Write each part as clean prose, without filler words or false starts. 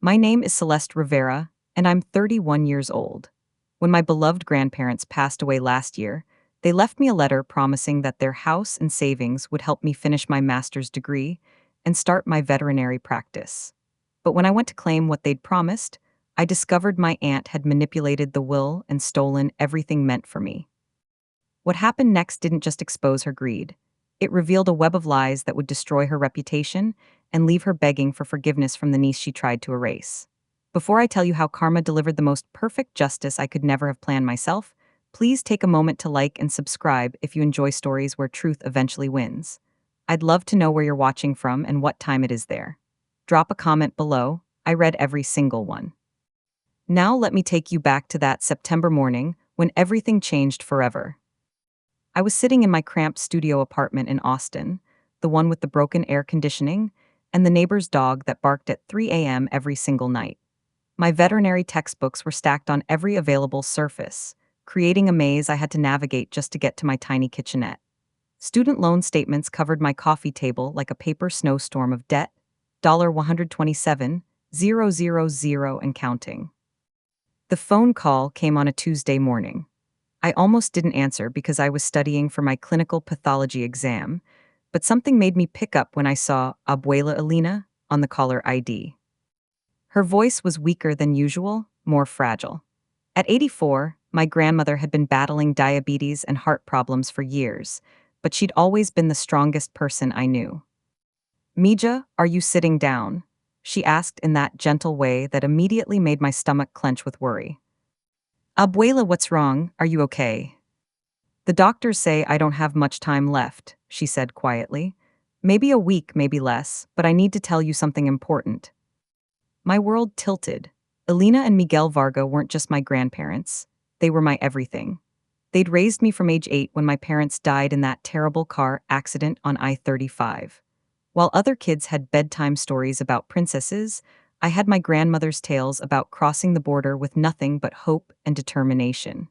My name is Celeste Rivera, and I'm 31 years old. When my beloved grandparents passed away last year, they left me a letter promising that their house and savings would help me finish my master's degree and start my veterinary practice. But when I went to claim what they'd promised, I discovered my aunt had manipulated the will and stolen everything meant for me. What happened next didn't just expose her greed. It revealed a web of lies that would destroy her reputation and leave her begging for forgiveness from the niece she tried to erase. Before I tell you how karma delivered the most perfect justice I could never have planned myself, please take a moment to like and subscribe if you enjoy stories where truth eventually wins. I'd love to know where you're watching from and what time it is there. Drop a comment below. I read every single one. Now let me take you back to that September morning when everything changed forever. I was sitting in my cramped studio apartment in Austin, the one with the broken air conditioning, and the neighbor's dog that barked at 3 a.m. every single night. My veterinary textbooks were stacked on every available surface, creating a maze I had to navigate just to get to my tiny kitchenette. Student loan statements covered my coffee table like a paper snowstorm of debt, $127,000 and counting. The phone call came on a Tuesday morning. I almost didn't answer because I was studying for my clinical pathology exam, but something made me pick up when I saw Abuela Elena on the caller ID. Her voice was weaker than usual, more fragile. At 84, my grandmother had been battling diabetes and heart problems for years, but she'd always been the strongest person I knew. "Mija, are you sitting down?" she asked in that gentle way that immediately made my stomach clench with worry. "Abuela, what's wrong? Are you okay?" "The doctors say I don't have much time left," she said quietly. "Maybe a week, maybe less, but I need to tell you something important." My world tilted. Elena and Miguel Varga weren't just my grandparents. They were my everything. They'd raised me from age 8 when my parents died in that terrible car accident on I-35. While other kids had bedtime stories about princesses, I had my grandmother's tales about crossing the border with nothing but hope and determination.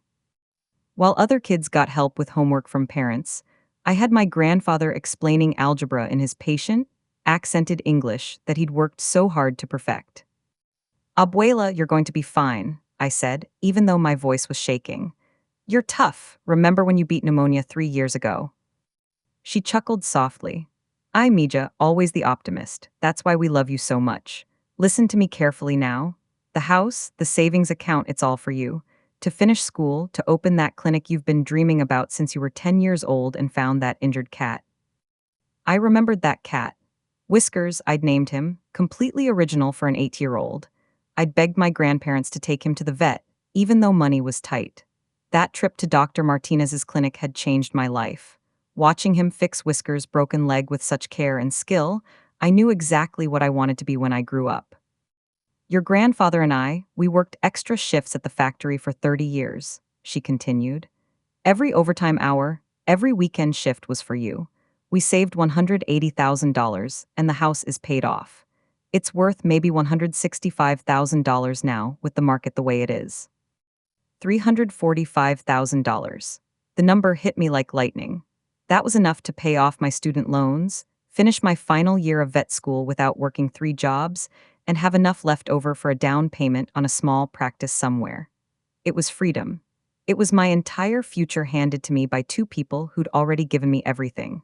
While other kids got help with homework from parents, I had my grandfather explaining algebra in his patient, accented English that he'd worked so hard to perfect. "Abuela, you're going to be fine," I said, even though my voice was shaking. "You're tough. Remember when you beat pneumonia 3 years ago?" She chuckled softly. "I, Mija, always the optimist. That's why we love you so much. Listen to me carefully now. The house, the savings account, it's all for you. To finish school, to open that clinic you've been dreaming about since you were 10 years old and found that injured cat." I remembered that cat. Whiskers, I'd named him, completely original for an 8-year-old. I'd begged my grandparents to take him to the vet, even though money was tight. That trip to Dr. Martinez's clinic had changed my life. Watching him fix Whiskers' broken leg with such care and skill, I knew exactly what I wanted to be when I grew up. "Your grandfather and I, we worked extra shifts at the factory for 30 years, she continued. "Every overtime hour, every weekend shift was for you. We saved $180,000, and the house is paid off. It's worth maybe $165,000 now with the market the way it is." $345,000. The number hit me like lightning. That was enough to pay off my student loans, finish my final year of vet school without working 3 jobs, and have enough left over for a down payment on a small practice somewhere. It was freedom. It was my entire future handed to me by 2 people who'd already given me everything.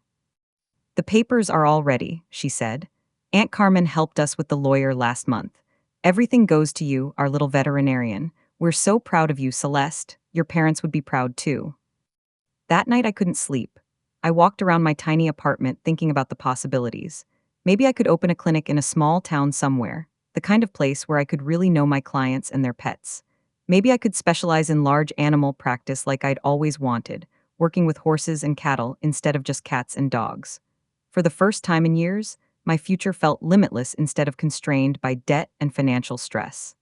"The papers are all ready," she said. "Aunt Carmen helped us with the lawyer last month. Everything goes to you, our little veterinarian. We're so proud of you, Celeste. Your parents would be proud too." That night I couldn't sleep. I walked around my tiny apartment thinking about the possibilities. Maybe I could open a clinic in a small town somewhere, the kind of place where I could really know my clients and their pets. Maybe I could specialize in large animal practice like I'd always wanted, working with horses and cattle instead of just cats and dogs. For the first time in years, my future felt limitless instead of constrained by debt and financial stress.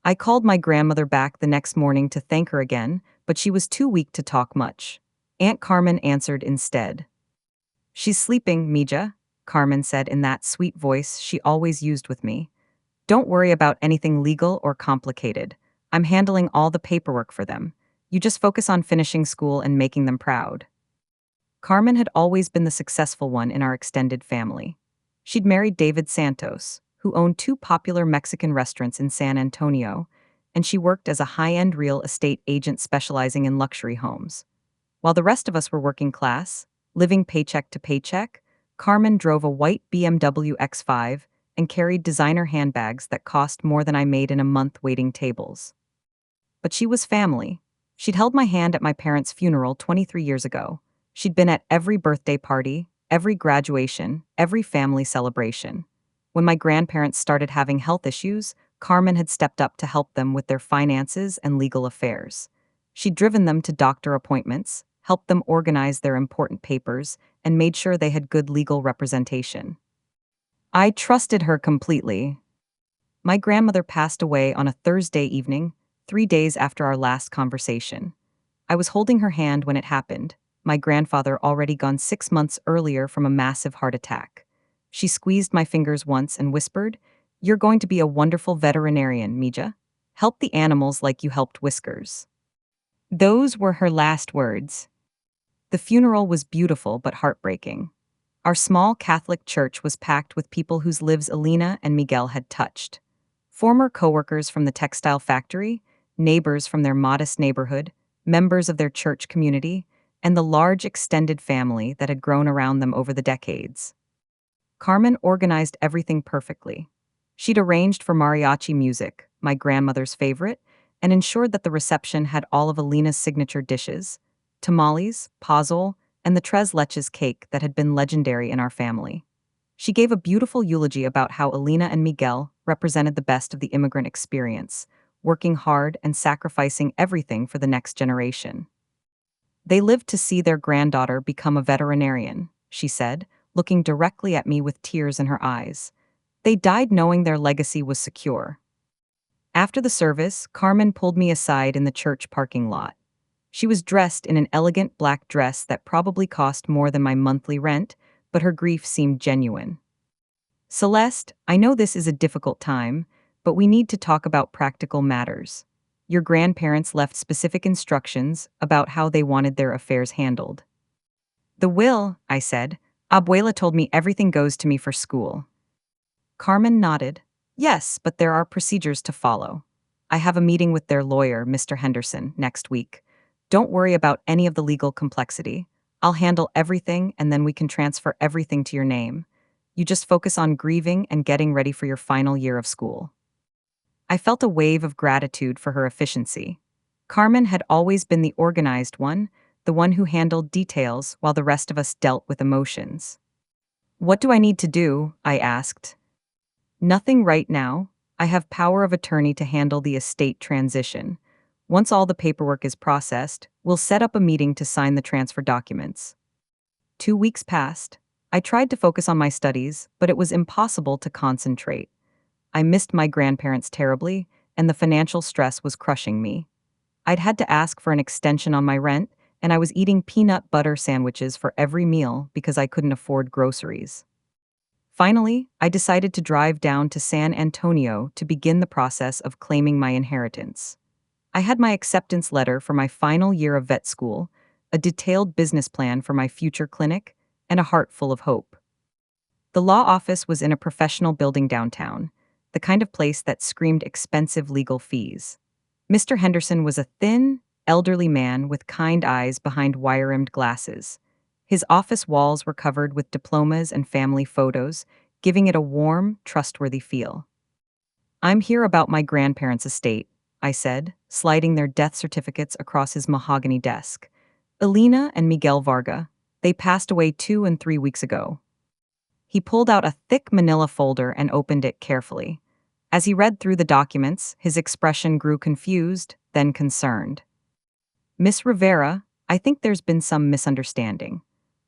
I called my grandmother back the next morning to thank her again, but she was too weak to talk much. Aunt Carmen answered instead. "She's sleeping, Mija," Carmen said in that sweet voice she always used with me. "Don't worry about anything legal or complicated. I'm handling all the paperwork for them. You just focus on finishing school and making them proud." Carmen had always been the successful one in our extended family. She'd married David Santos, who who owned two popular Mexican restaurants in San Antonio, and she worked as a high-end real estate agent specializing in luxury homes. While the rest of us were working class, living paycheck to paycheck, Carmen drove a white BMW X5 and carried designer handbags that cost more than I made in a month waiting tables. But she was family. She'd held my hand at my parents' funeral 23 years ago. She'd been at every birthday party, every graduation, every family celebration. When my grandparents started having health issues, Carmen had stepped up to help them with their finances and legal affairs. She'd driven them to doctor appointments, helped them organize their important papers, and made sure they had good legal representation. I trusted her completely. My grandmother passed away on a Thursday evening, 3 days after our last conversation. I was holding her hand when it happened, my grandfather already gone 6 months earlier from a massive heart attack. She squeezed my fingers once and whispered, "You're going to be a wonderful veterinarian, Mija. Help the animals like you helped Whiskers." Those were her last words. The funeral was beautiful but heartbreaking. Our small Catholic church was packed with people whose lives Alina and Miguel had touched. Former coworkers from the textile factory, neighbors from their modest neighborhood, members of their church community, and the large extended family that had grown around them over the decades. Carmen organized everything perfectly. She'd arranged for mariachi music, my grandmother's favorite, and ensured that the reception had all of Alina's signature dishes: tamales, pozole, and the tres leches cake that had been legendary in our family. She gave a beautiful eulogy about how Alina and Miguel represented the best of the immigrant experience, working hard and sacrificing everything for the next generation. They lived to see their granddaughter become a veterinarian, she said, looking directly at me with tears in her eyes. They died knowing their legacy was secure. After the service, Carmen pulled me aside in the church parking lot. She was dressed in an elegant black dress that probably cost more than my monthly rent, but her grief seemed genuine. "Celeste, I know this is a difficult time, but we need to talk about practical matters. Your grandparents left specific instructions about how they wanted their affairs handled." "The will," I said. "Abuela told me everything goes to me for school." Carmen nodded. "Yes, but there are procedures to follow. I have a meeting with their lawyer, Mr. Henderson, next week. Don't worry about any of the legal complexity. I'll handle everything and then we can transfer everything to your name. You just focus on grieving and getting ready for your final year of school." I felt a wave of gratitude for her efficiency. Carmen had always been the organized one, the one who handled details while the rest of us dealt with emotions. "What do I need to do?" I asked. "Nothing right now. I have power of attorney to handle the estate transition. Once all the paperwork is processed, we'll set up a meeting to sign the transfer documents." 2 weeks passed. I tried to focus on my studies, but it was impossible to concentrate. I missed my grandparents terribly, and the financial stress was crushing me. I'd had to ask for an extension on my rent, and I was eating peanut butter sandwiches for every meal because I couldn't afford groceries. Finally, I decided to drive down to San Antonio to begin the process of claiming my inheritance. I had my acceptance letter for my final year of vet school, a detailed business plan for my future clinic, and a heart full of hope. The law office was in a professional building downtown, the kind of place that screamed expensive legal fees. Mr. Henderson was a thin, elderly man with kind eyes behind wire-rimmed glasses. His office walls were covered with diplomas and family photos, giving it a warm, trustworthy feel. "I'm here about my grandparents' estate," I said, sliding their death certificates across his mahogany desk. "Alina and Miguel Varga. They passed away 2 and 3 weeks ago." He pulled out a thick manila folder and opened it carefully. As he read through the documents, his expression grew confused, then concerned. "Miss Rivera, I think there's been some misunderstanding.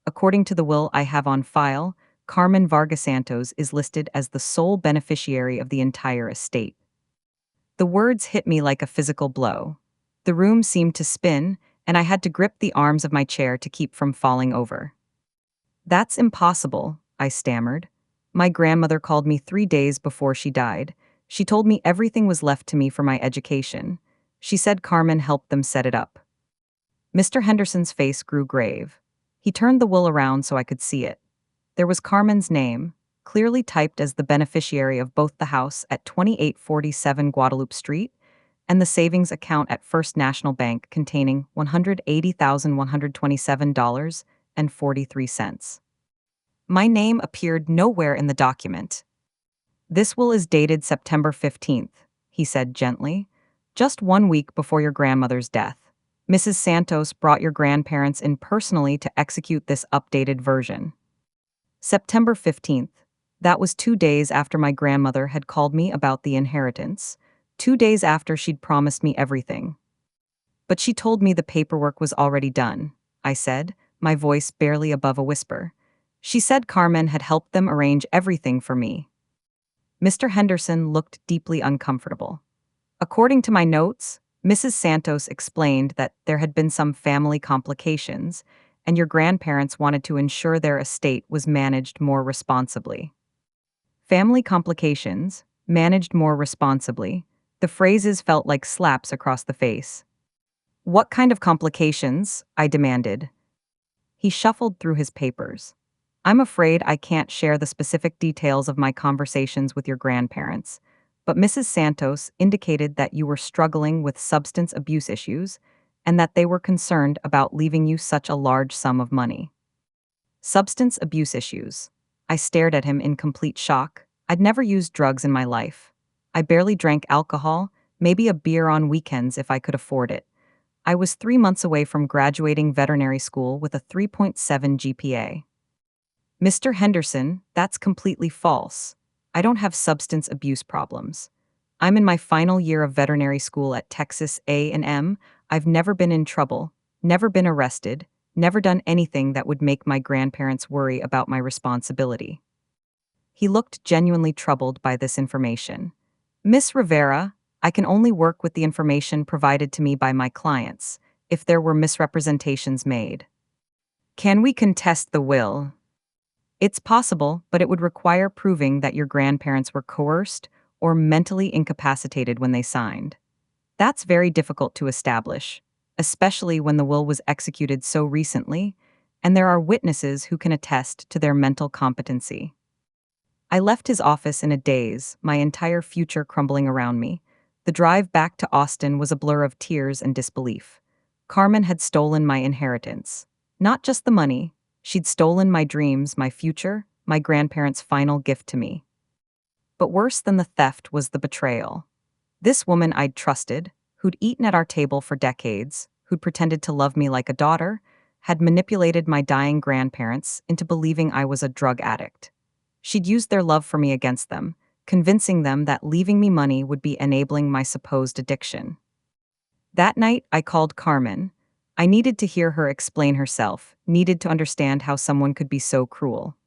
According to the will I have on file, Carmen Varga Santos is listed as the sole beneficiary of the entire estate." The words hit me like a physical blow. The room seemed to spin, and I had to grip the arms of my chair to keep from falling over. "That's impossible," I stammered. "My grandmother called me 3 days before she died. She told me everything was left to me for my education. She said Carmen helped them set it up." Mr. Henderson's face grew grave. He turned the will around so I could see it. There was Carmen's name, clearly typed as the beneficiary of both the house at 2847 Guadalupe Street and the savings account at First National Bank containing $180,127.43. My name appeared nowhere in the document. This will is dated September 15th, he said gently, just 1 week before your grandmother's death. Mrs. Santos brought your grandparents in personally to execute this updated version. September 15th. That was 2 days after my grandmother had called me about the inheritance, 2 days after she'd promised me everything. But she told me the paperwork was already done, I said, my voice barely above a whisper. She said Carmen had helped them arrange everything for me. Mr. Henderson looked deeply uncomfortable. According to my notes, Mrs. Santos explained that there had been some family complications, and your grandparents wanted to ensure their estate was managed more responsibly. Family complications, managed more responsibly. The phrases felt like slaps across the face. What kind of complications? I demanded. He shuffled through his papers. I'm afraid I can't share the specific details of my conversations with your grandparents, but Mrs. Santos indicated that you were struggling with substance abuse issues and that they were concerned about leaving you such a large sum of money. Substance abuse issues. I stared at him in complete shock. I'd never used drugs in my life. I barely drank alcohol, maybe a beer on weekends if I could afford it. I was 3 months away from graduating veterinary school with a 3.7 GPA. Mr. Henderson, that's completely false. I don't have substance abuse problems. I'm in my final year of veterinary school at Texas A&M. I've never been in trouble, never been arrested, never done anything that would make my grandparents worry about my responsibility. He looked genuinely troubled by this information. Miss Rivera, I can only work with the information provided to me by my clients, if there were misrepresentations made. Can we contest the will? It's possible, but it would require proving that your grandparents were coerced or mentally incapacitated when they signed. That's very difficult to establish, especially when the will was executed so recently, and there are witnesses who can attest to their mental competency. I left his office in a daze, my entire future crumbling around me. The drive back to Austin was a blur of tears and disbelief. Carmen had stolen my inheritance. Not just the money, she'd stolen my dreams, my future, my grandparents' final gift to me. But worse than the theft was the betrayal. This woman I'd trusted, who'd eaten at our table for decades, who'd pretended to love me like a daughter, had manipulated my dying grandparents into believing I was a drug addict. She'd used their love for me against them, convincing them that leaving me money would be enabling my supposed addiction. That night, I called Carmen. I needed to hear her explain herself, needed to understand how someone could be so cruel.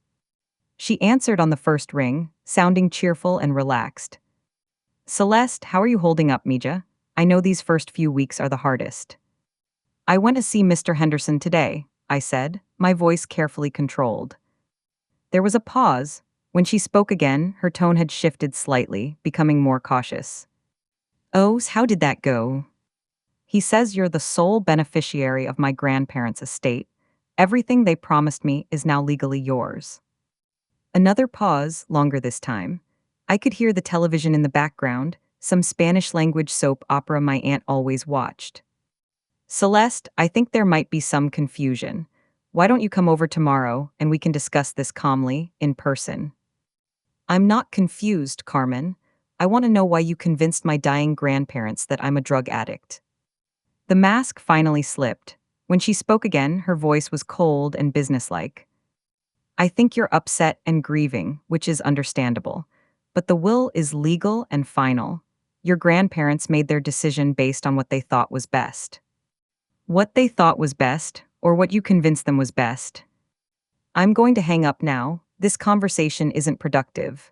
She answered on the first ring, sounding cheerful and relaxed. Celeste, how are you holding up, Mija? I know these first few weeks are the hardest. I went to see Mr. Henderson today, I said, my voice carefully controlled. There was a pause. When she spoke again, her tone had shifted slightly, becoming more cautious. Oh, how did that go? He says you're the sole beneficiary of my grandparents' estate. Everything they promised me is now legally yours. Another pause, longer this time. I could hear the television in the background, some Spanish-language soap opera my aunt always watched. Celeste, I think there might be some confusion. Why don't you come over tomorrow and we can discuss this calmly, in person? I'm not confused, Carmen. I want to know why you convinced my dying grandparents that I'm a drug addict. The mask finally slipped. When she spoke again, her voice was cold and businesslike. I think you're upset and grieving, which is understandable. But the will is legal and final. Your grandparents made their decision based on what they thought was best. What they thought was best, or what you convinced them was best. I'm going to hang up now. This conversation isn't productive.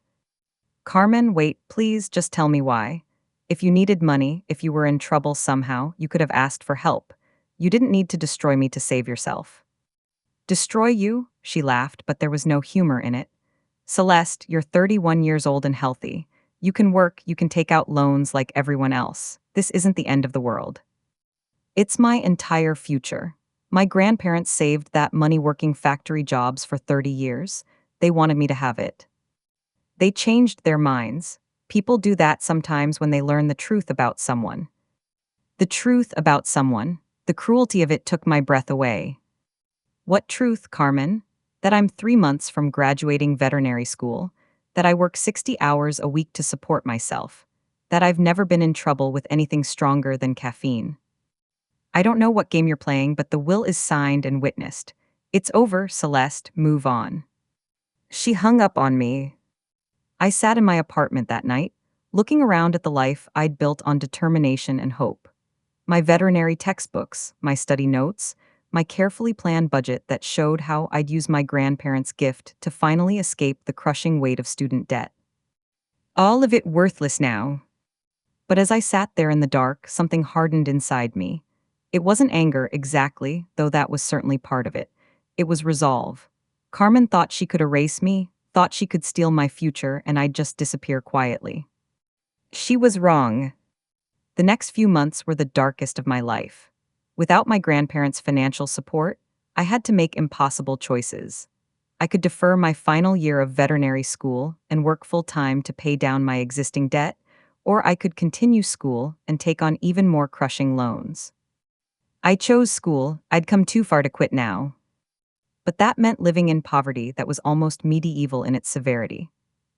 Carmen, wait, please just tell me why. If you needed money, if you were in trouble somehow, you could have asked for help. You didn't need to destroy me to save yourself. Destroy you? She laughed, but there was no humor in it. Celeste, you're 31 years old and healthy. You can work, you can take out loans like everyone else. This isn't the end of the world. It's my entire future. My grandparents saved that money working factory jobs for 30 years. They wanted me to have it. They changed their minds. People do that sometimes when they learn the truth about someone. The truth about someone, the cruelty of it took my breath away. What truth, Carmen? That I'm 3 months from graduating veterinary school, that I work 60 hours a week to support myself, that I've never been in trouble with anything stronger than caffeine. I don't know what game you're playing, but the will is signed and witnessed. It's over, Celeste, move on. She hung up on me. I sat in my apartment that night, looking around at the life I'd built on determination and hope. My veterinary textbooks, my study notes, my carefully planned budget that showed how I'd use my grandparents' gift to finally escape the crushing weight of student debt. All of it worthless now. But as I sat there in the dark, something hardened inside me. It wasn't anger exactly, though that was certainly part of it. It was resolve. Carmen thought she could erase me, thought she could steal my future, and I'd just disappear quietly. She was wrong. The next few months were the darkest of my life. Without my grandparents' financial support, I had to make impossible choices. I could defer my final year of veterinary school and work full-time to pay down my existing debt, or I could continue school and take on even more crushing loans. I chose school. I'd come too far to quit now. But that meant living in poverty that was almost medieval in its severity.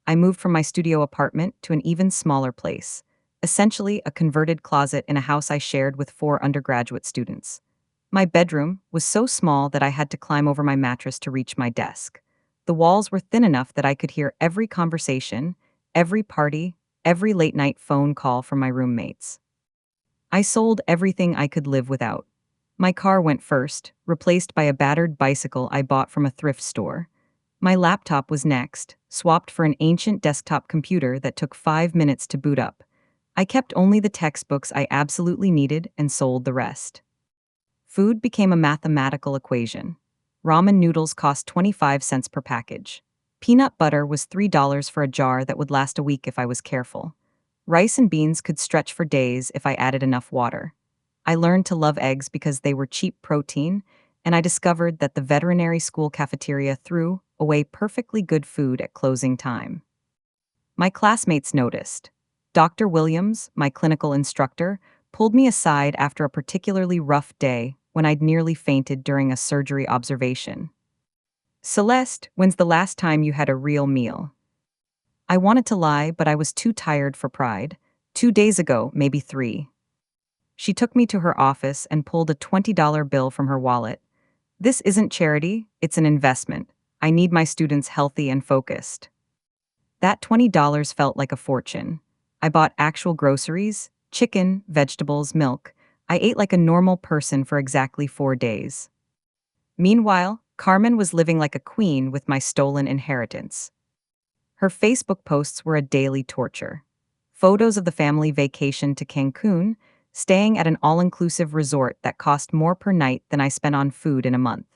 I moved from my studio apartment to an even smaller place, essentially a converted closet in a house I shared with 4 undergraduate students. My bedroom was so small that I had to climb over my mattress to reach my desk. The walls were thin enough that I could hear every conversation, every party, every late-night phone call from my roommates. I sold everything I could live without. My car went first, replaced by a battered bicycle I bought from a thrift store. My laptop was next, swapped for an ancient desktop computer that took 5 minutes to boot up. I kept only the textbooks I absolutely needed and sold the rest. Food became a mathematical equation. Ramen noodles cost 25 cents per package. Peanut butter was $3 for a jar that would last a week if I was careful. Rice and beans could stretch for days if I added enough water. I learned to love eggs because they were cheap protein, and I discovered that the veterinary school cafeteria threw away perfectly good food at closing time. My classmates noticed. Dr. Williams, my clinical instructor, pulled me aside after a particularly rough day when I'd nearly fainted during a surgery observation. Celeste, when's the last time you had a real meal? I wanted to lie, but I was too tired for pride. 2 days ago, maybe 3. She took me to her office and pulled a $20 bill from her wallet. This isn't charity, it's an investment. I need my students healthy and focused. That $20 felt like a fortune. I bought actual groceries, chicken, vegetables, milk. I ate like a normal person for exactly 4 days. Meanwhile, Carmen was living like a queen with my stolen inheritance. Her Facebook posts were a daily torture. Photos of the family vacation to Cancun, staying at an all-inclusive resort that cost more per night than I spent on food in a month.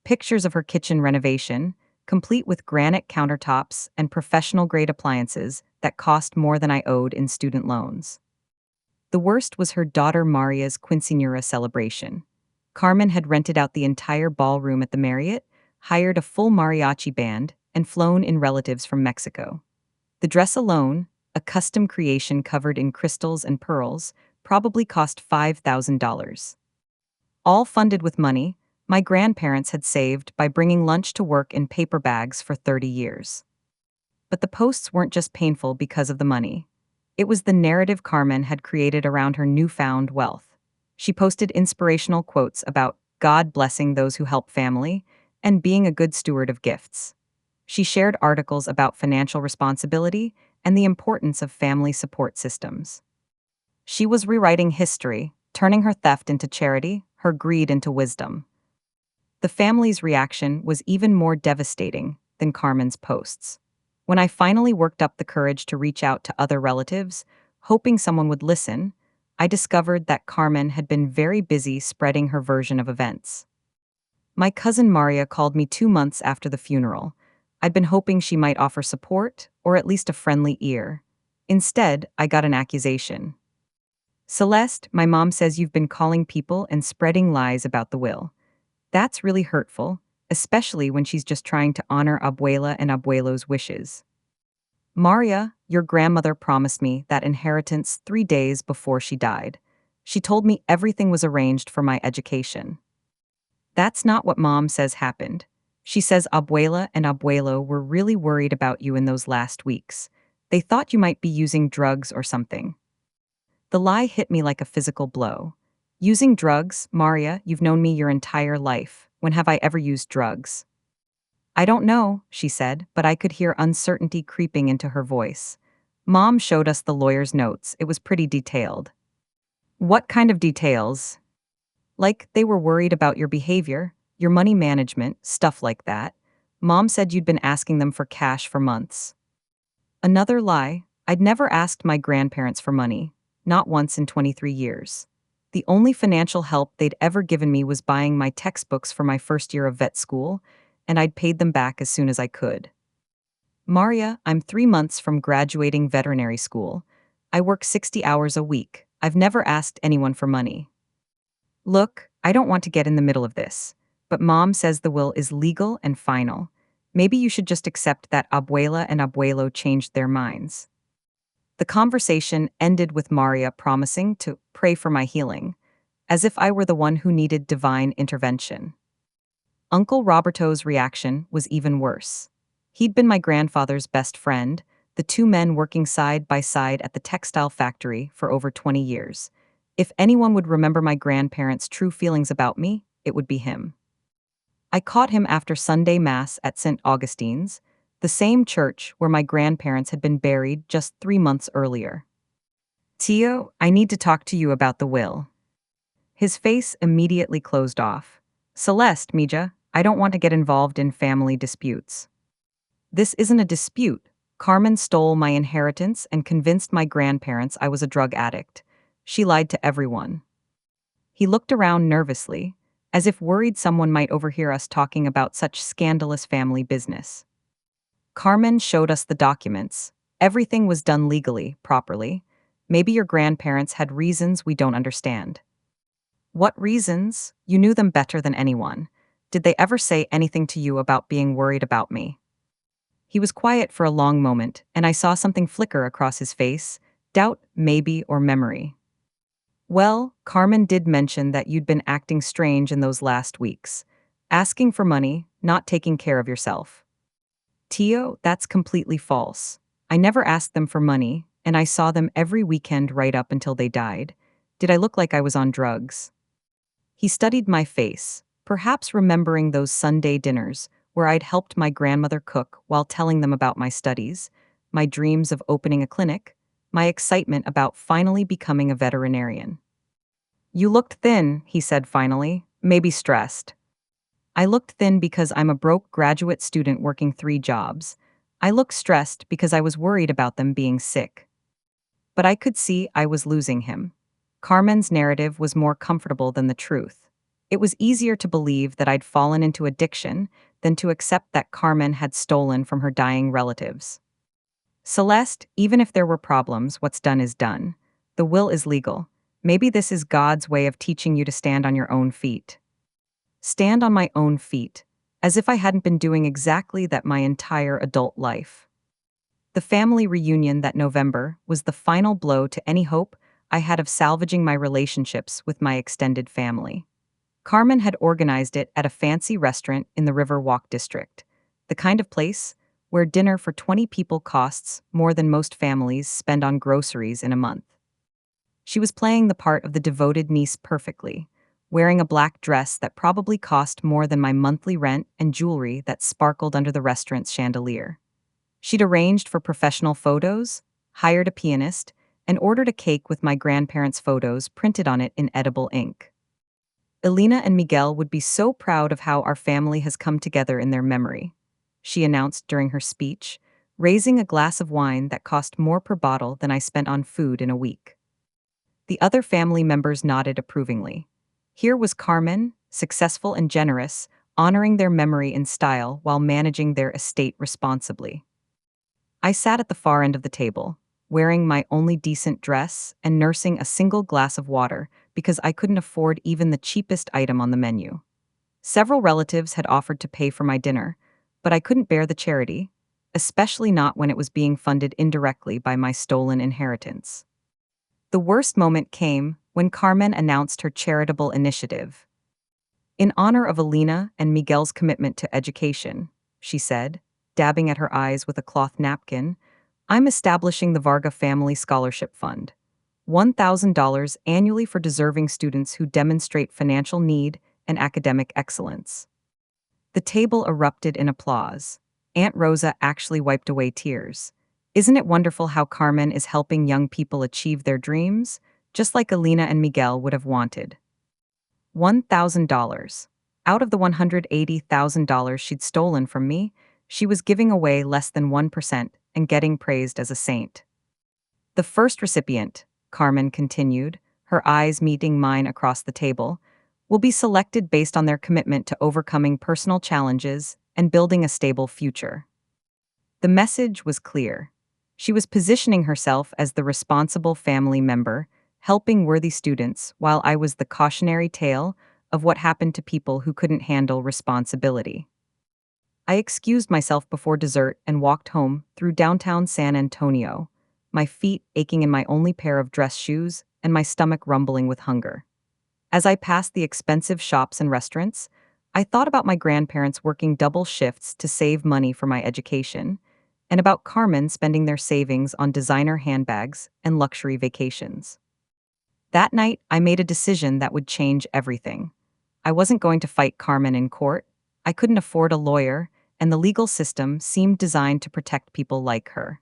Pictures of her kitchen renovation, complete with granite countertops and professional-grade appliances that cost more than I owed in student loans. The worst was her daughter Maria's quinceañera celebration. Carmen had rented out the entire ballroom at the Marriott, hired a full mariachi band, and flown in relatives from Mexico. The dress alone, a custom creation covered in crystals and pearls, probably cost $5,000. All funded with money my grandparents had saved by bringing lunch to work in paper bags for 30 years. But the posts weren't just painful because of the money. It was the narrative Carmen had created around her newfound wealth. She posted inspirational quotes about God blessing those who help family and being a good steward of gifts. She shared articles about financial responsibility and the importance of family support systems. She was rewriting history, turning her theft into charity, her greed into wisdom. The family's reaction was even more devastating than Carmen's posts. When I finally worked up the courage to reach out to other relatives, hoping someone would listen, I discovered that Carmen had been very busy spreading her version of events. My cousin Maria called me 2 months after the funeral. I'd been hoping she might offer support, or at least a friendly ear. Instead, I got an accusation. Celeste, my mom says you've been calling people and spreading lies about the will. That's really hurtful, especially when she's just trying to honor Abuela and Abuelo's wishes. Maria, your grandmother promised me that inheritance 3 days before she died. She told me everything was arranged for my education. That's not what Mom says happened. She says Abuela and Abuelo were really worried about you in those last weeks. They thought you might be using drugs or something. The lie hit me like a physical blow. Using drugs, Maria, you've known me your entire life. When have I ever used drugs? I don't know, she said, but I could hear uncertainty creeping into her voice. Mom showed us the lawyer's notes. It was pretty detailed. What kind of details? Like, they were worried about your behavior, your money management, stuff like that. Mom said you'd been asking them for cash for months. Another lie. I'd never asked my grandparents for money, not once in 23 years. The only financial help they'd ever given me was buying my textbooks for my first year of vet school, and I'd paid them back as soon as I could. Maria, I'm 3 months from graduating veterinary school. I work 60 hours a week. I've never asked anyone for money. Look, I don't want to get in the middle of this, but Mom says the will is legal and final. Maybe you should just accept that Abuela and Abuelo changed their minds. The conversation ended with Maria promising to pray for my healing, as if I were the one who needed divine intervention. Uncle Roberto's reaction was even worse. He'd been my grandfather's best friend, the two men working side by side at the textile factory for over 20 years. If anyone would remember my grandparents' true feelings about me, it would be him. I caught him after Sunday Mass at St. Augustine's, the same church where my grandparents had been buried just 3 months earlier. Tio, I need to talk to you about the will. His face immediately closed off. Celeste, Mija, I don't want to get involved in family disputes. This isn't a dispute. Carmen stole my inheritance and convinced my grandparents I was a drug addict. She lied to everyone. He looked around nervously, as if worried someone might overhear us talking about such scandalous family business. Carmen showed us the documents. Everything was done legally, properly. Maybe your grandparents had reasons we don't understand. What reasons? You knew them better than anyone. Did they ever say anything to you about being worried about me? He was quiet for a long moment, and I saw something flicker across his face, doubt, maybe, or memory. Well, Carmen did mention that you'd been acting strange in those last weeks. Asking for money, not taking care of yourself. Tio, that's completely false. I never asked them for money, and I saw them every weekend right up until they died. Did I look like I was on drugs? He studied my face, perhaps remembering those Sunday dinners where I'd helped my grandmother cook while telling them about my studies, my dreams of opening a clinic, my excitement about finally becoming a veterinarian. You looked thin, he said finally, maybe stressed. I looked thin because I'm a broke graduate student working 3 jobs. I looked stressed because I was worried about them being sick. But I could see I was losing him. Carmen's narrative was more comfortable than the truth. It was easier to believe that I'd fallen into addiction than to accept that Carmen had stolen from her dying relatives. Celeste, even if there were problems, what's done is done. The will is legal. Maybe this is God's way of teaching you to stand on your own feet. Stand on my own feet, as if I hadn't been doing exactly that my entire adult life. The family reunion that November was the final blow to any hope I had of salvaging my relationships with my extended family. Carmen had organized it at a fancy restaurant in the Riverwalk district, the kind of place where dinner for 20 people costs more than most families spend on groceries in a month. She was playing the part of the devoted niece perfectly, wearing a black dress that probably cost more than my monthly rent and jewelry that sparkled under the restaurant's chandelier. She'd arranged for professional photos, hired a pianist, and ordered a cake with my grandparents' photos printed on it in edible ink. Elena and Miguel would be so proud of how our family has come together in their memory, she announced during her speech, raising a glass of wine that cost more per bottle than I spent on food in a week. The other family members nodded approvingly. Here was Carmen, successful and generous, honoring their memory in style while managing their estate responsibly. I sat at the far end of the table, wearing my only decent dress and nursing a single glass of water because I couldn't afford even the cheapest item on the menu. Several relatives had offered to pay for my dinner, but I couldn't bear the charity. especially not when it was being funded indirectly by my stolen inheritance. The worst moment came when Carmen announced her charitable initiative. In honor of Alina and Miguel's commitment to education, she said, dabbing at her eyes with a cloth napkin, I'm establishing the Varga Family Scholarship Fund. $1,000 annually for deserving students who demonstrate financial need and academic excellence. The table erupted in applause. Aunt Rosa actually wiped away tears. Isn't it wonderful how Carmen is helping young people achieve their dreams, just like Alina and Miguel would have wanted? $1,000. Out of the $180,000 she'd stolen from me, she was giving away less than 1% and getting praised as a saint. The first recipient, Carmen continued, her eyes meeting mine across the table, will be selected based on their commitment to overcoming personal challenges and building a stable future. The message was clear. She was positioning herself as the responsible family member, helping worthy students, while I was the cautionary tale of what happened to people who couldn't handle responsibility. I excused myself before dessert and walked home through downtown San Antonio, my feet aching in my only pair of dress shoes and my stomach rumbling with hunger. As I passed the expensive shops and restaurants, I thought about my grandparents working double shifts to save money for my education, and about Carmen spending their savings on designer handbags and luxury vacations. That night, I made a decision that would change everything. I wasn't going to fight Carmen in court. I couldn't afford a lawyer, and the legal system seemed designed to protect people like her.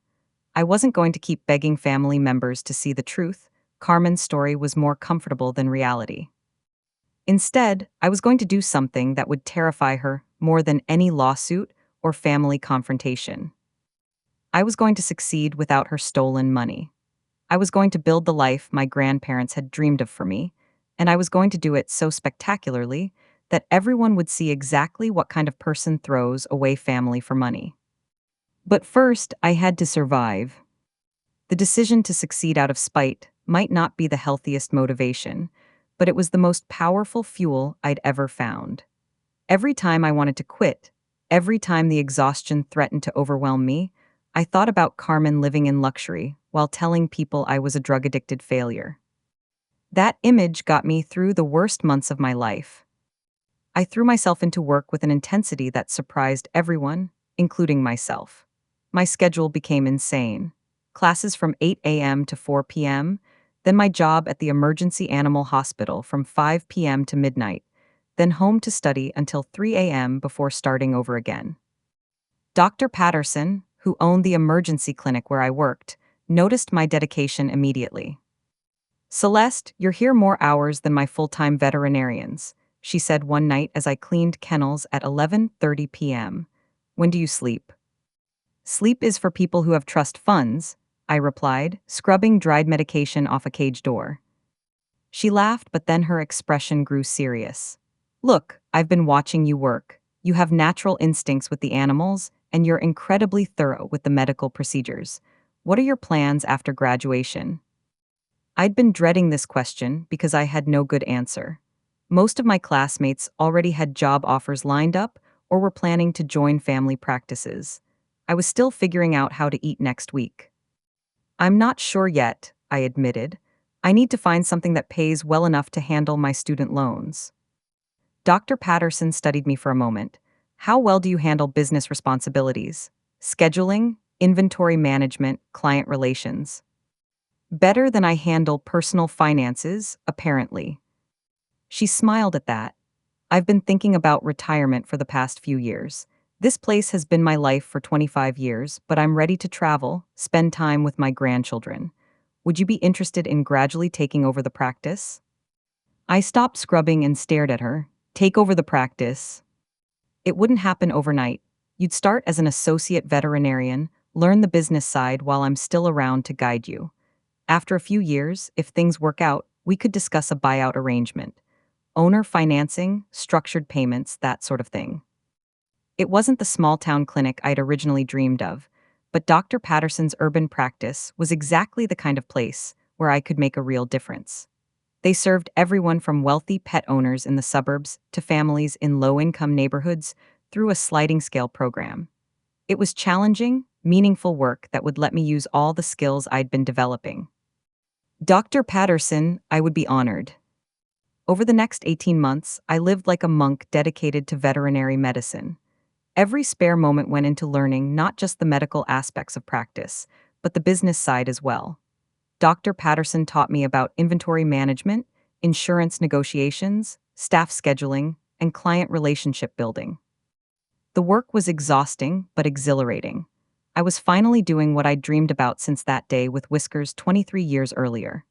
I wasn't going to keep begging family members to see the truth. Carmen's story was more comfortable than reality. Instead, I was going to do something that would terrify her more than any lawsuit or family confrontation. I was going to succeed without her stolen money. I was going to build the life my grandparents had dreamed of for me, and I was going to do it so spectacularly that everyone would see exactly what kind of person throws away family for money. But first, I had to survive. The decision to succeed out of spite might not be the healthiest motivation, but it was the most powerful fuel I'd ever found. Every time I wanted to quit, every time the exhaustion threatened to overwhelm me, I thought about Carmen living in luxury while telling people I was a drug-addicted failure. That image got me through the worst months of my life. I threw myself into work with an intensity that surprised everyone, including myself. My schedule became insane. Classes from 8 a.m. to 4 p.m., then my job at the emergency animal hospital from 5 p.m. to midnight, then home to study until 3 a.m. before starting over again. Dr. Patterson, who owned the emergency clinic where I worked, noticed my dedication immediately. Celeste, you're here more hours than my full-time veterinarians, she said one night as I cleaned kennels at 11:30 p.m. When do you sleep? Sleep is for people who have trust funds, I replied, scrubbing dried medication off a cage door. She laughed, but then her expression grew serious. Look, I've been watching you work. You have natural instincts with the animals, and you're incredibly thorough with the medical procedures. What are your plans after graduation? I'd been dreading this question because I had no good answer. Most of my classmates already had job offers lined up or were planning to join family practices. I was still figuring out how to eat next week. I'm not sure yet, I admitted. I need to find something that pays well enough to handle my student loans. Dr. Patterson studied me for a moment. How well do you handle business responsibilities? Scheduling, inventory management, client relations. Better than I handle personal finances, apparently. She smiled at that. I've been thinking about retirement for the past few years. This place has been my life for 25 years, but I'm ready to travel, spend time with my grandchildren. Would you be interested in gradually taking over the practice? I stopped scrubbing and stared at her. Take over the practice? It wouldn't happen overnight. You'd start as an associate veterinarian, learn the business side while I'm still around to guide you. After a few years, if things work out, we could discuss a buyout arrangement. Owner financing, structured payments, that sort of thing. It wasn't the small-town clinic I'd originally dreamed of, but Dr. Patterson's urban practice was exactly the kind of place where I could make a real difference. They served everyone from wealthy pet owners in the suburbs to families in low-income neighborhoods through a sliding-scale program. It was challenging, meaningful work that would let me use all the skills I'd been developing. Dr. Patterson, I would be honored. Over the next 18 months, I lived like a monk dedicated to veterinary medicine. Every spare moment went into learning not just the medical aspects of practice, but the business side as well. Dr. Patterson taught me about inventory management, insurance negotiations, staff scheduling, and client relationship building. The work was exhausting but exhilarating. I was finally doing what I'd dreamed about since that day with Whiskers 23 years earlier.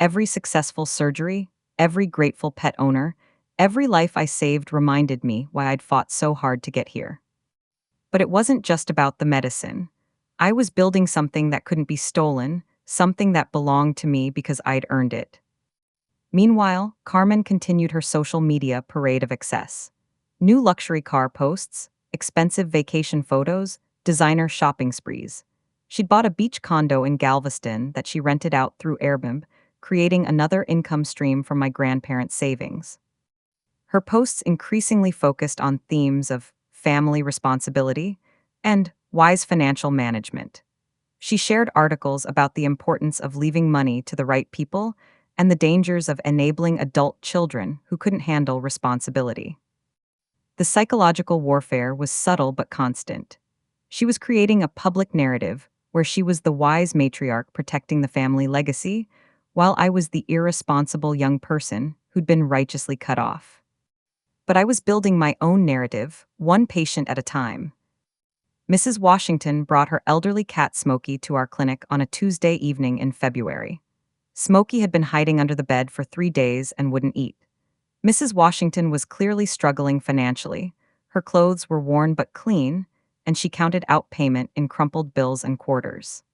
Every successful surgery, every grateful pet owner, every life I saved reminded me why I'd fought so hard to get here. But it wasn't just about the medicine. I was building something that couldn't be stolen, something that belonged to me because I'd earned it. Meanwhile, Carmen continued her social media parade of excess. New luxury car posts, expensive vacation photos, designer shopping sprees. She'd bought a beach condo in Galveston that she rented out through Airbnb, creating another income stream from my grandparents' savings. Her posts increasingly focused on themes of family responsibility and wise financial management. She shared articles about the importance of leaving money to the right people and the dangers of enabling adult children who couldn't handle responsibility. The psychological warfare was subtle but constant. She was creating a public narrative where she was the wise matriarch protecting the family legacy, while I was the irresponsible young person who'd been righteously cut off. But I was building my own narrative, one patient at a time. Mrs. Washington brought her elderly cat Smokey to our clinic on a Tuesday evening in February. Smokey had been hiding under the bed for 3 days and wouldn't eat. Mrs. Washington was clearly struggling financially. Her clothes were worn but clean, and she counted out payment in crumpled bills and quarters.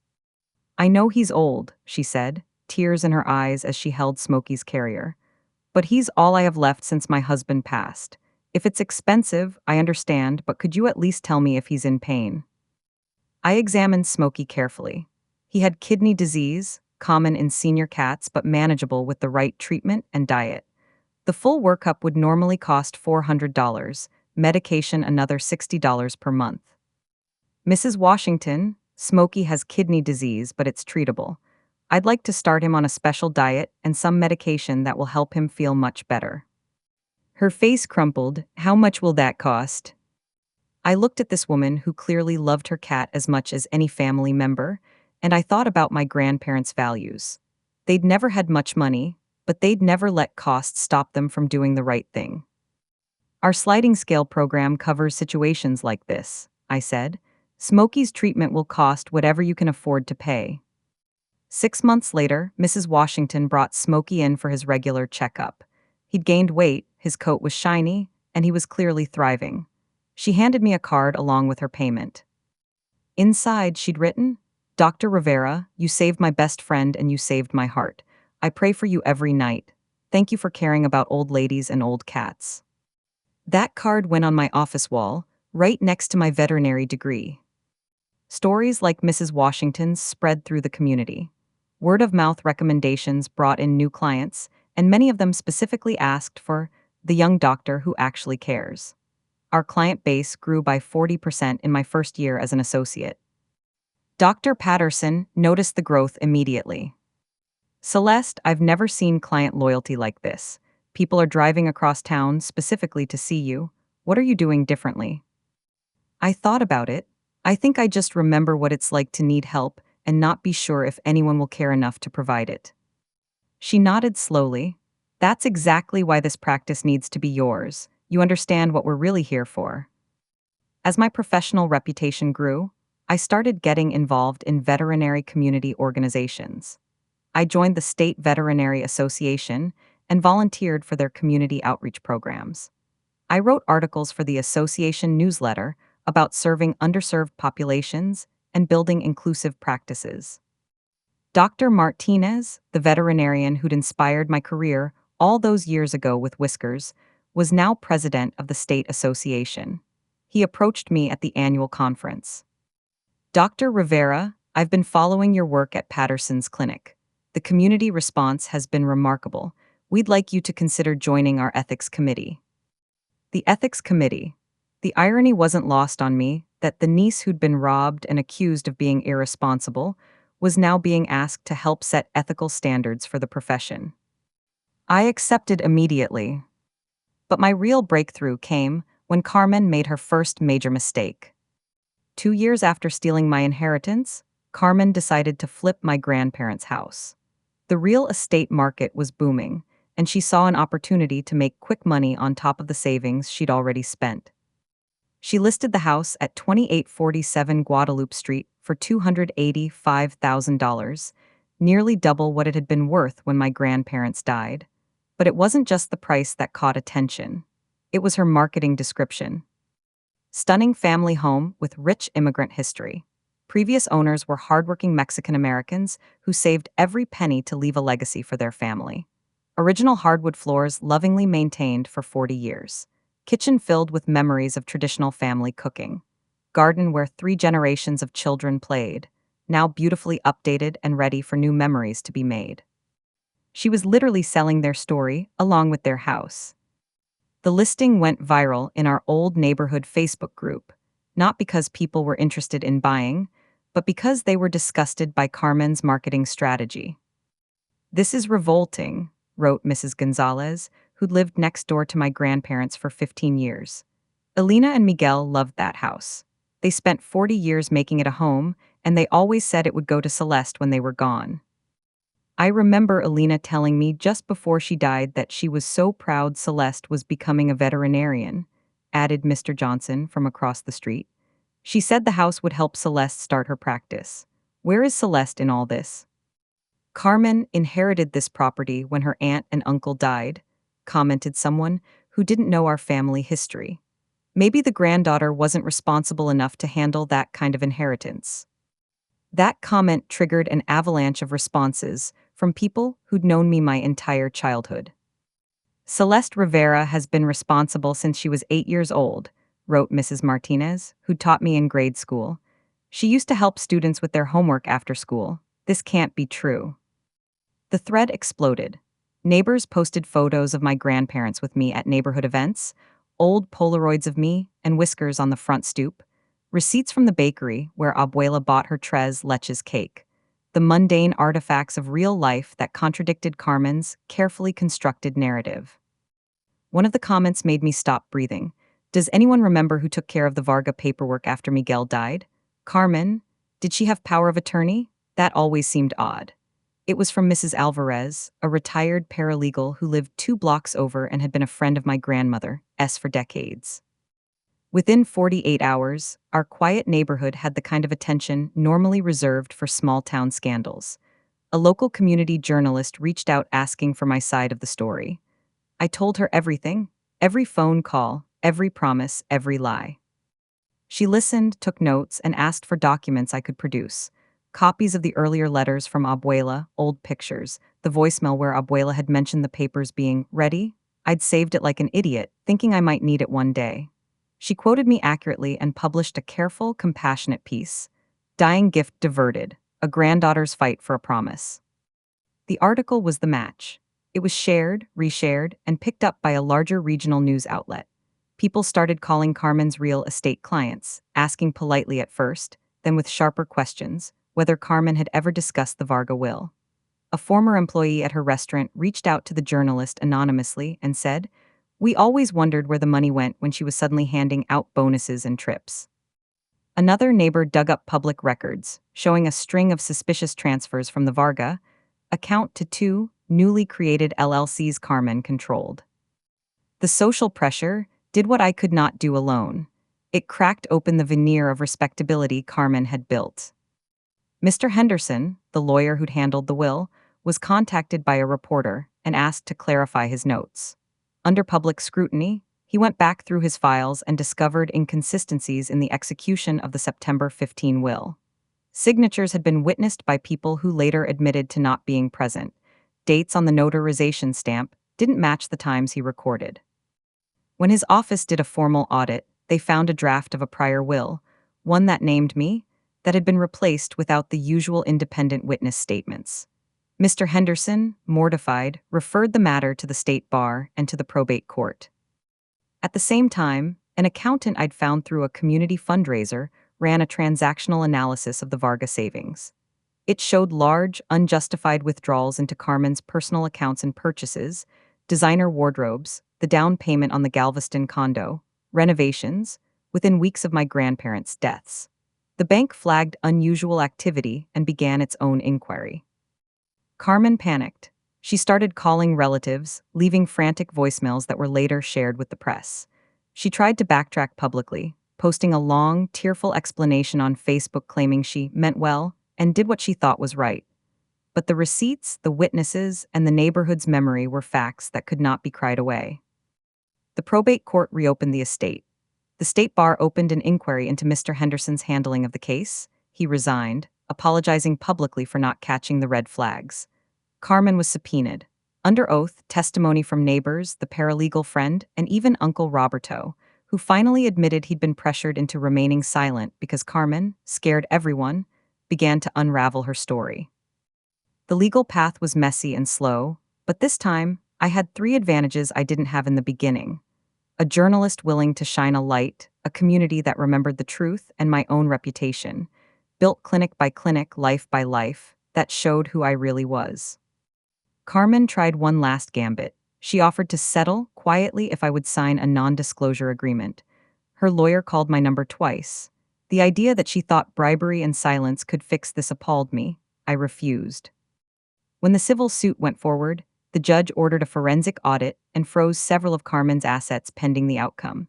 "I know he's old," she said, tears in her eyes as she held Smokey's carrier. "But he's all I have left since my husband passed. If it's expensive, I understand, but could you at least tell me if he's in pain?" I examined Smokey carefully. He had kidney disease, common in senior cats but manageable with the right treatment and diet. The full workup would normally cost $400, medication another $60 per month. "Mrs. Washington, Smokey has kidney disease, but it's treatable. I'd like to start him on a special diet and some medication that will help him feel much better." Her face crumpled. "How much will that cost?" I looked at this woman who clearly loved her cat as much as any family member, and I thought about my grandparents' values. They'd never had much money, but they'd never let costs stop them from doing the right thing. "Our sliding scale program covers situations like this," I said. "Smokey's treatment will cost whatever you can afford to pay." 6 months later, Mrs. Washington brought Smokey in for his regular checkup. He'd gained weight, his coat was shiny, and he was clearly thriving. She handed me a card along with her payment. Inside, she'd written, "Dr. Rivera, you saved my best friend and you saved my heart. I pray for you every night. Thank you for caring about old ladies and old cats." That card went on my office wall, right next to my veterinary degree. Stories like Mrs. Washington's spread through the community. Word-of-mouth recommendations brought in new clients, and many of them specifically asked for the young doctor who actually cares. Our client base grew by 40% in my first year as an associate. Dr. Patterson noticed the growth immediately. "Celeste, I've never seen client loyalty like this. People are driving across town specifically to see you. What are you doing differently?" I thought about it. I think I just remember what it's like to need help and not be sure if anyone will care enough to provide it. She nodded slowly. "That's exactly why this practice needs to be yours. You understand what we're really here for." As my professional reputation grew, I started getting involved in veterinary community organizations. I joined the State Veterinary Association and volunteered for their community outreach programs. I wrote articles for the association newsletter about serving underserved populations and building inclusive practices. Dr. Martinez, the veterinarian who'd inspired my career all those years ago with Whiskers, was now president of the state association. He approached me at the annual conference. "Dr. Rivera, I've been following your work at Patterson's clinic. The community response has been remarkable. We'd like you to consider joining our ethics committee." The ethics committee. The irony wasn't lost on me. that the niece who'd been robbed and accused of being irresponsible was now being asked to help set ethical standards for the profession. I accepted immediately. But my real breakthrough came when Carmen made her first major mistake. 2 years after stealing my inheritance, Carmen decided to flip my grandparents' house. The real estate market was booming, and she saw an opportunity to make quick money on top of the savings she'd already spent. She listed the house at 2847 Guadalupe Street for $285,000, nearly double what it had been worth when my grandparents died. But it wasn't just the price that caught attention. It was her marketing description. Stunning family home with rich immigrant history. Previous owners were hardworking Mexican Americans who saved every penny to leave a legacy for their family. Original hardwood floors lovingly maintained for 40 years. Kitchen filled with memories of traditional family cooking. Garden where 3 generations of children played, now beautifully updated and ready for new memories to be made. She was literally selling their story along with their house. The listing went viral in our old neighborhood Facebook group, not because people were interested in buying, but because they were disgusted by Carmen's marketing strategy. "This is revolting," wrote Mrs. Gonzalez, who'd lived next door to my grandparents for 15 years. Elena and Miguel loved that house. They spent 40 years making it a home, and they always said it would go to Celeste when they were gone. I remember Elena telling me just before she died that she was so proud Celeste was becoming a veterinarian, added Mr. Johnson from across the street. She said the house would help Celeste start her practice. Where is Celeste in all this? Carmen inherited this property when her aunt and uncle died, commented someone who didn't know our family history. Maybe the granddaughter wasn't responsible enough to handle that kind of inheritance. That comment triggered an avalanche of responses from people who'd known me my entire childhood. "Celeste Rivera has been responsible since she was 8 years old," wrote Mrs. Martinez, who taught me in grade school. "She used to help students with their homework after school. This can't be true." The thread exploded. Neighbors posted photos of my grandparents with me at neighborhood events, old Polaroids of me and whiskers on the front stoop, receipts from the bakery where Abuela bought her tres leches cake, the mundane artifacts of real life that contradicted Carmen's carefully constructed narrative. One of the comments made me stop breathing. "Does anyone remember who took care of the Varga paperwork after Miguel died? Carmen? Did she have power of attorney? That always seemed odd." It was from Mrs. Alvarez, a retired paralegal who lived 2 blocks over and had been a friend of my grandmother's for decades. Within 48 hours, our quiet neighborhood had the kind of attention normally reserved for small-town scandals. A local community journalist reached out asking for my side of the story. I told her everything, every phone call, every promise, every lie. She listened, took notes, and asked for documents I could produce. Copies of the earlier letters from Abuela, old pictures, the voicemail where Abuela had mentioned the papers being ready. I'd saved it like an idiot, thinking I might need it one day. She quoted me accurately and published a careful, compassionate piece. "Dying gift diverted, a granddaughter's fight for a promise." The article was the match. It was shared, reshared, and picked up by a larger regional news outlet. People started calling Carmen's real estate clients, asking politely at first, then with sharper questions, whether Carmen had ever discussed the Varga will. A former employee at her restaurant reached out to the journalist anonymously and said, "We always wondered where the money went when she was suddenly handing out bonuses and trips." Another neighbor dug up public records, showing a string of suspicious transfers from the Varga account to 2 newly created LLCs Carmen controlled. The social pressure did what I could not do alone. It cracked open the veneer of respectability Carmen had built. Mr. Henderson, the lawyer who'd handled the will, was contacted by a reporter and asked to clarify his notes. Under public scrutiny, he went back through his files and discovered inconsistencies in the execution of the September 15 will. Signatures had been witnessed by people who later admitted to not being present. Dates on the notarization stamp didn't match the times he recorded. When his office did a formal audit, they found a draft of a prior will, one that named me, that had been replaced without the usual independent witness statements. Mr. Henderson, mortified, referred the matter to the state bar and to the probate court. At the same time, An accountant I'd found through a community fundraiser ran a transactional analysis of the Varga savings. It showed large, unjustified withdrawals into Carmen's personal accounts and purchases, designer wardrobes, the down payment on the Galveston condo, renovations, within weeks of my grandparents' deaths. The bank flagged unusual activity and began its own inquiry. Carmen panicked. She started calling relatives, leaving frantic voicemails that were later shared with the press. She tried to backtrack publicly, posting a long, tearful explanation on Facebook claiming she meant well and did what she thought was right. But the receipts, the witnesses, and the neighborhood's memory were facts that could not be cried away. The probate court reopened the estate. The state bar opened an inquiry into Mr. Henderson's handling of the case. He resigned, apologizing publicly for not catching the red flags. Carmen was subpoenaed. Under oath, testimony from neighbors, the paralegal friend, and even Uncle Roberto, who finally admitted he'd been pressured into remaining silent because Carmen, scared everyone, began to unravel her story. The legal path was messy and slow, but this time, I had three advantages I didn't have in the beginning: a journalist willing to shine a light, a community that remembered the truth, and my own reputation, built clinic by clinic, life by life, that showed who I really was. Carmen tried one last gambit. She offered to settle quietly if I would sign a non-disclosure agreement. Her lawyer called my number twice. The idea that she thought bribery and silence could fix this appalled me. I refused. When the civil suit went forward, the judge ordered a forensic audit and froze several of Carmen's assets pending the outcome.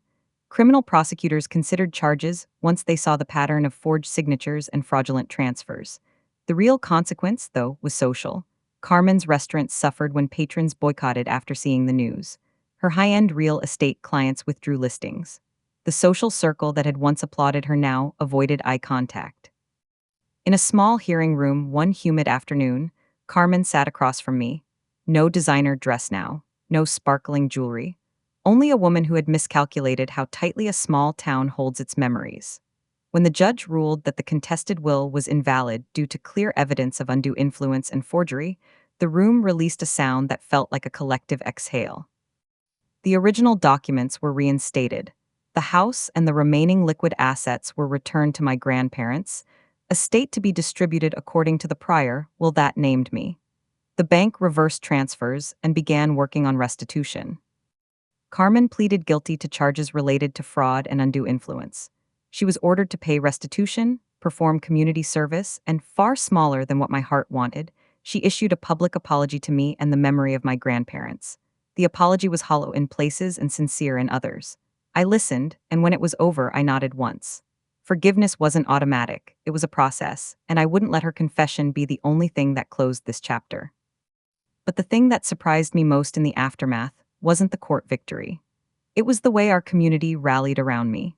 Criminal prosecutors considered charges once they saw the pattern of forged signatures and fraudulent transfers. The real consequence, though, was social. Carmen's restaurant suffered when patrons boycotted after seeing the news. Her high-end real estate clients withdrew listings. The social circle that had once applauded her now avoided eye contact. In a small hearing room one humid afternoon, Carmen sat across from me. No designer dress now, no sparkling jewelry. Only a woman who had miscalculated how tightly a small town holds its memories. When the judge ruled that the contested will was invalid due to clear evidence of undue influence and forgery, the room released a sound that felt like a collective exhale. The original documents were reinstated. The house and the remaining liquid assets were returned to my grandparents, a estate to be distributed according to the prior will that named me. The bank reversed transfers and began working on restitution. Carmen pleaded guilty to charges related to fraud and undue influence. She was ordered to pay restitution, perform community service, and far smaller than what my heart wanted, she issued a public apology to me and the memory of my grandparents. The apology was hollow in places and sincere in others. I listened, and when it was over, I nodded once. Forgiveness wasn't automatic, it was a process, and I wouldn't let her confession be the only thing that closed this chapter. But the thing that surprised me most in the aftermath wasn't the court victory. It was the way our community rallied around me.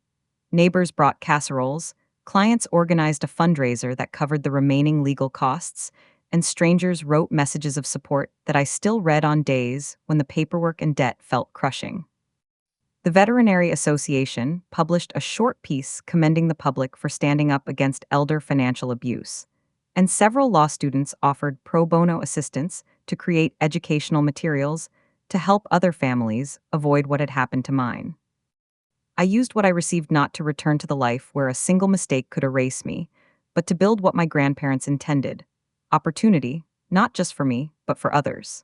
Neighbors brought casseroles, clients organized a fundraiser that covered the remaining legal costs, and strangers wrote messages of support that I still read on days when the paperwork and debt felt crushing. The Veterinary Association published a short piece commending the public for standing up against elder financial abuse, and several law students offered pro bono assistance to create educational materials to help other families avoid what had happened to mine. I used what I received not to return to the life where a single mistake could erase me, but to build what my grandparents intended: opportunity, not just for me, but for others.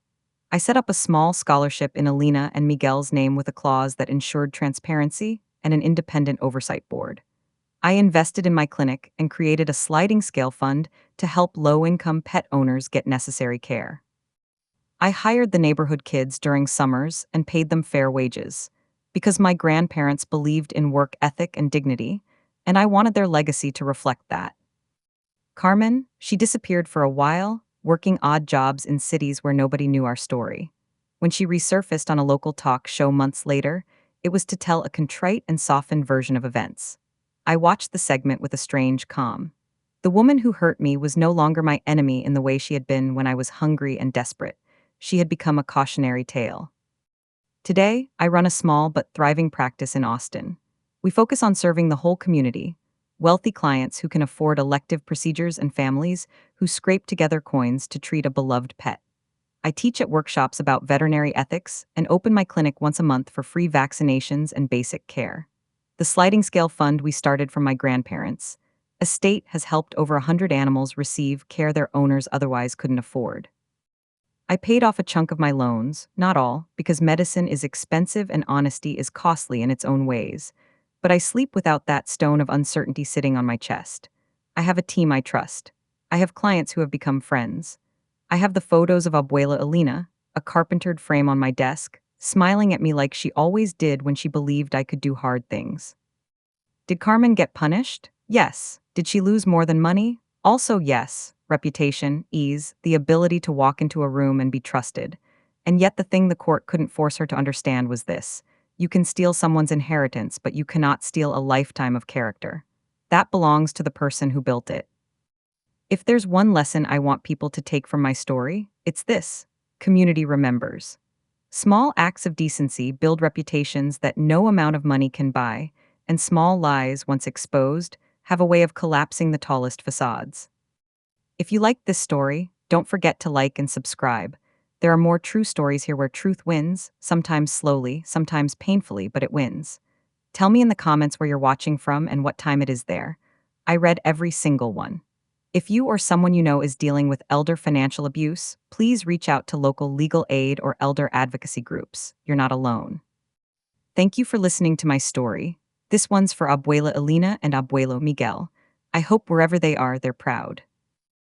I set up a small scholarship in Alina and Miguel's name with a clause that ensured transparency and an independent oversight board. I invested in my clinic and created a sliding scale fund to help low-income pet owners get necessary care. I hired the neighborhood kids during summers and paid them fair wages, because my grandparents believed in work ethic and dignity, and I wanted their legacy to reflect that. Carmen, she disappeared for a while, working odd jobs in cities where nobody knew our story. When she resurfaced on a local talk show months later, it was to tell a contrite and softened version of events. I watched the segment with a strange calm. The woman who hurt me was no longer my enemy in the way she had been when I was hungry and desperate. She had become a cautionary tale. Today, I run a small but thriving practice in Austin. We focus on serving the whole community: wealthy clients who can afford elective procedures and families who scrape together coins to treat a beloved pet. I teach at workshops about veterinary ethics and open my clinic once a month for free vaccinations and basic care. The sliding scale fund we started from my grandparents. Estate has helped over 100 animals receive care their owners otherwise couldn't afford. I paid off a chunk of my loans, not all, because medicine is expensive and honesty is costly in its own ways. But I sleep without that stone of uncertainty sitting on my chest. I have a team I trust. I have clients who have become friends. I have the photos of Abuela Alina, a carpentered frame on my desk, smiling at me like she always did when she believed I could do hard things. Did Carmen get punished? Yes. Did she lose more than money? Also, yes. Reputation, ease, the ability to walk into a room and be trusted. And yet, the thing the court couldn't force her to understand was this: you can steal someone's inheritance, but you cannot steal a lifetime of character. That belongs to the person who built it. If there's one lesson I want people to take from my story, it's this: community remembers. Small acts of decency build reputations that no amount of money can buy, and small lies, once exposed, have a way of collapsing the tallest facades. If you liked this story, don't forget to like and subscribe. There are more true stories here where truth wins, sometimes slowly, sometimes painfully, but it wins. Tell me in the comments where you're watching from and what time it is there. I read every single one. If you or someone you know is dealing with elder financial abuse, please reach out to local legal aid or elder advocacy groups. You're not alone. Thank you for listening to my story. This one's for Abuela Elena and Abuelo Miguel. I hope wherever they are, they're proud.